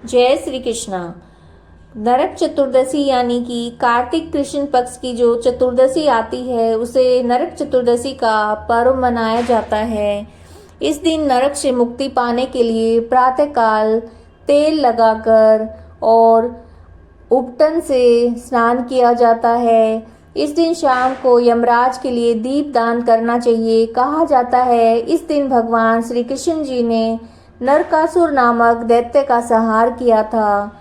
जय श्री कृष्णा। नरक चतुर्दशी यानी कि कार्तिक कृष्ण पक्ष की जो चतुर्दशी आती है उसे नरक चतुर्दशी का पर्व मनाया जाता है। इस दिन नरक से मुक्ति पाने के लिए प्रातःकाल तेल लगाकर और उपटन से स्नान किया जाता है। इस दिन शाम को यमराज के लिए दीप दान करना चाहिए। कहा जाता है इस दिन भगवान श्री कृष्ण जी ने नरकासुर नामक दैत्य का संहार किया था।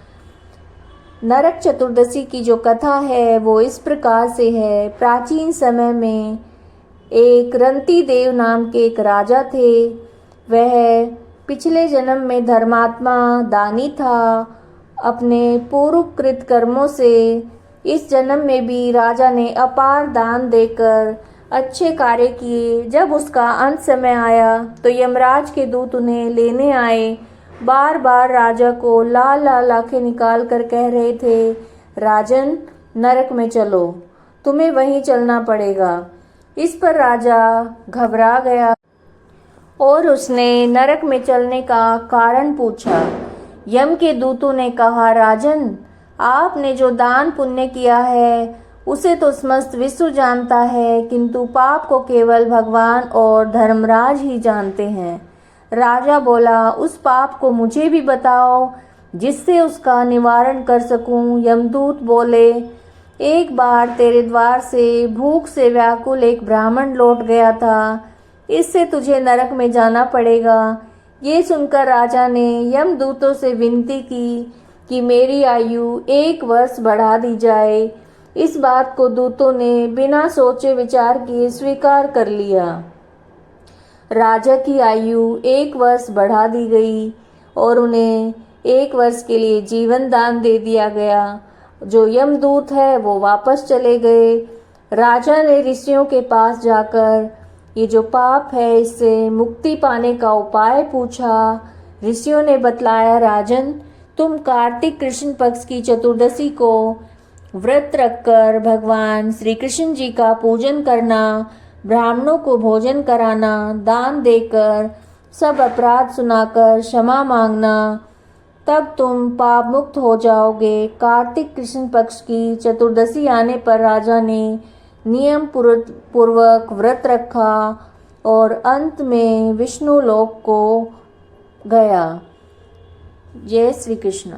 नरक चतुर्दशी की जो कथा है वो इस प्रकार से है। प्राचीन समय में एक रंती देव नाम के एक राजा थे। वह पिछले जन्म में धर्मात्मा दानी था। अपने पूर्वकृत कर्मों से इस जन्म में भी राजा ने अपार दान देकर अच्छे कार्य किए। जब उसका अंत समय आया तो यमराज के दूत उन्हें लेने आए। बार बार राजा को लाल लाल आंखें निकाल कर कह रहे थे, राजन नरक में चलो, तुम्हें वहीं चलना पड़ेगा। इस पर राजा घबरा गया और उसने नरक में चलने का कारण पूछा। यम के दूतों ने कहा, राजन आपने जो दान पुण्य किया है उसे तो समस्त विश्व जानता है, किंतु पाप को केवल भगवान और धर्मराज ही जानते हैं। राजा बोला, उस पाप को मुझे भी बताओ जिससे उसका निवारण कर सकूं। यमदूत बोले, एक बार तेरे द्वार से भूख से व्याकुल एक ब्राह्मण लौट गया था, इससे तुझे नरक में जाना पड़ेगा। ये सुनकर राजा ने यमदूतों से विनती की कि मेरी आयु 1 वर्ष बढ़ा दी जाए। इस बात को दूतों ने बिना सोचे विचार किए स्वीकार कर लिया। राजा की आयु 1 वर्ष बढ़ा दी गई और उन्हें 1 वर्ष के लिए जीवन दान दे दिया गया। जो यमदूत है वो वापस चले गए। राजा ने ऋषियों के पास जाकर ये जो पाप है इससे मुक्ति पाने का उपाय पूछा। ऋषियों ने बतलाया, राजन तुम कार्तिक कृष्ण पक्ष की चतुर्दशी को व्रत रखकर भगवान श्री कृष्ण जी का पूजन करना, ब्राह्मणों को भोजन कराना, दान देकर सब अपराध सुनाकर क्षमा मांगना, तब तुम पाप मुक्त हो जाओगे। कार्तिक कृष्ण पक्ष की चतुर्दशी आने पर राजा ने नियम पूर्वक व्रत रखा और अंत में विष्णु लोक को गया। जय श्री कृष्ण।